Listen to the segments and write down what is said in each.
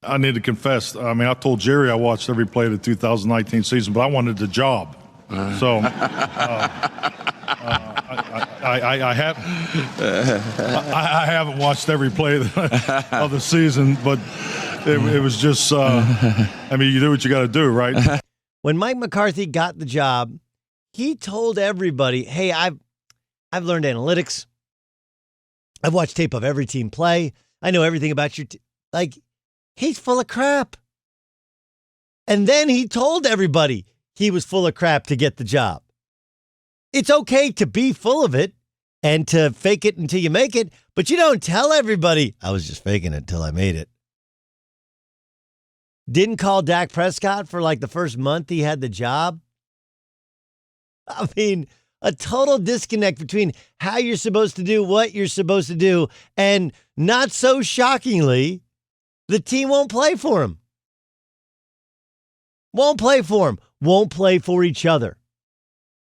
I need to confess. I mean, I told Jerry I watched every play of the 2019 season, but I wanted the job. So I haven't watched every play of the season, but it was just, I mean, you do what you got to do, right? When Mike McCarthy got the job, he told everybody, hey, I've learned analytics. I've watched tape of every team play. I know everything about your team. Like, he's full of crap. And then he told everybody he was full of crap to get the job. It's okay to be full of it and to fake it until you make it, but you don't tell everybody, I was just faking it until I made it. Didn't call Dak Prescott for like the first month he had the job. I mean, a total disconnect between how you're supposed to do what you're supposed to do, and not so shockingly, the team won't play for him. Won't play for him. Won't play for each other.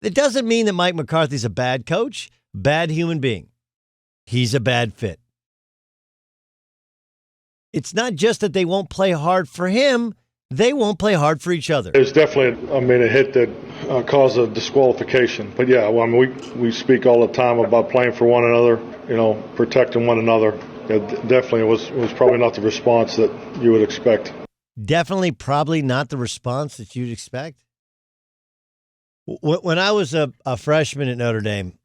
It doesn't mean that Mike McCarthy's a bad coach, bad human being. He's a bad fit. It's not just that they won't play hard for him, they won't play hard for each other. There's definitely, a hit that caused a disqualification. But yeah, well, I mean, we speak all the time about playing for one another, protecting one another. It definitely was probably not the response that you would expect. Definitely probably not the response that you'd expect. When I was a freshman at Notre Dame,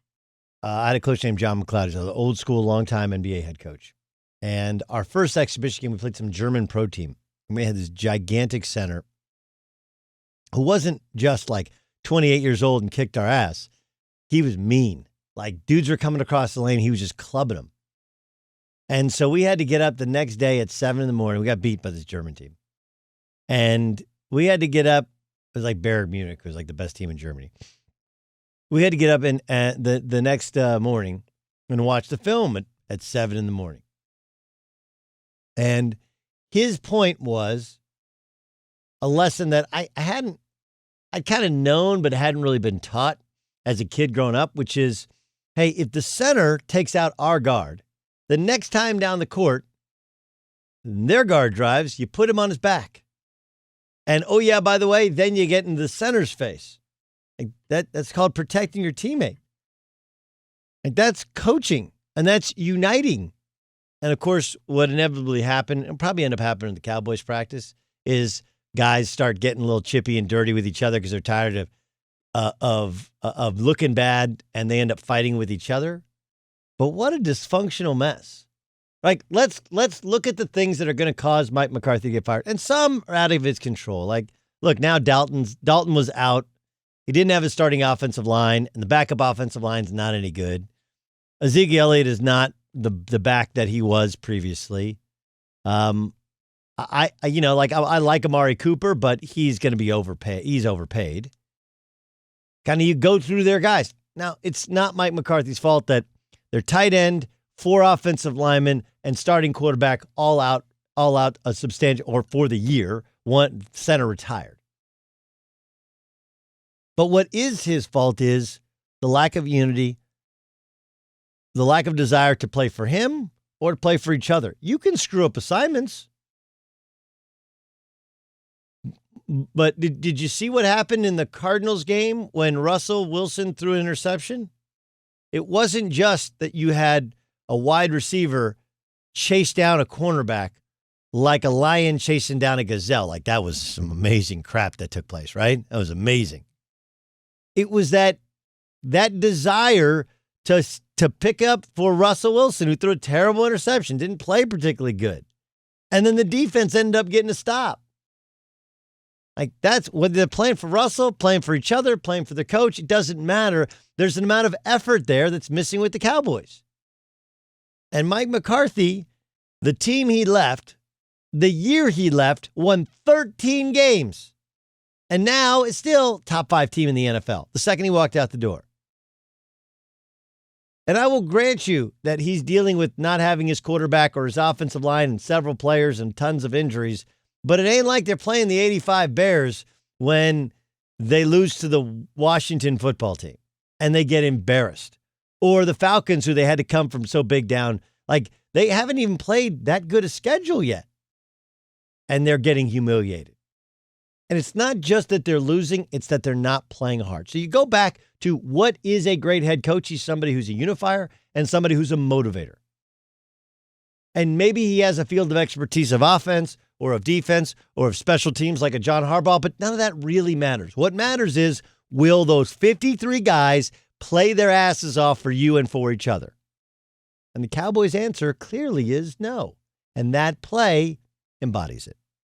I had a coach named John McCloud. He's an old school, long-time NBA head coach. And our first exhibition game, we played some German pro team. And we had this gigantic center who wasn't just like 28 years old and kicked our ass. He was mean. Like, dudes were coming across the lane. He was just clubbing them. And so we had to get up the next day at 7 in the morning. We got beat by this German team. And we had to get up. It was like Bayern Munich. It was like the best team in Germany. We had to get up the next morning and watch the film at 7 in the morning. And his point was a lesson that I'd kind of known, but hadn't really been taught as a kid growing up, which is, hey, if the center takes out our guard, the next time down the court, their guard drives, you put him on his back. And, oh, yeah, by the way, then you get into the center's face. Like that's called protecting your teammate. Like, that's coaching, and that's uniting. And, of course, what inevitably happened, and probably end up happening in the Cowboys practice, is guys start getting a little chippy and dirty with each other because they're tired of looking bad, and they end up fighting with each other. But what a dysfunctional mess. Like, let's look at the things that are going to cause Mike McCarthy to get fired. And some are out of his control. Like, look, now Dalton was out. He didn't have his starting offensive line, and the backup offensive line's not any good. Ezekiel Elliott is not the back that he was previously. I like Amari Cooper, but he's going to be overpaid. He's overpaid. Kind of you go through their guys. Now, it's not Mike McCarthy's fault that their tight end, 4 offensive linemen, and starting quarterback all out a substantial, or for the year, one center retired. But what is his fault is the lack of unity, the lack of desire to play for him or to play for each other. You can screw up assignments. But did you see what happened in the Cardinals game when Russell Wilson threw an interception? It wasn't just that you had a wide receiver chase down a cornerback like a lion chasing down a gazelle. Like, that was some amazing crap that took place, right? That was amazing. It was that desire to pick up for Russell Wilson, who threw a terrible interception, didn't play particularly good. And then the defense ended up getting a stop. Like, that's whether they're playing for Russell, playing for each other, playing for the coach, it doesn't matter. There's an amount of effort there that's missing with the Cowboys. And Mike McCarthy, the team he left, the year he left, won 13 games. And now it's still top 5 team in the NFL, the second he walked out the door. And I will grant you that he's dealing with not having his quarterback or his offensive line and several players and tons of injuries. But it ain't like they're playing the 85 Bears when they lose to the Washington football team and they get embarrassed. Or the Falcons, who they had to come from so big down. Like, they haven't even played that good a schedule yet. and they're getting humiliated. And it's not just that they're losing, it's that they're not playing hard. So you go back to what is a great head coach? He's somebody who's a unifier and somebody who's a motivator. And maybe he has a field of expertise of offense or of defense or of special teams like a John Harbaugh, but none of that really matters. What matters is, will those 53 guys play their asses off for you and for each other? And the Cowboys' answer clearly is no. And that play embodies it.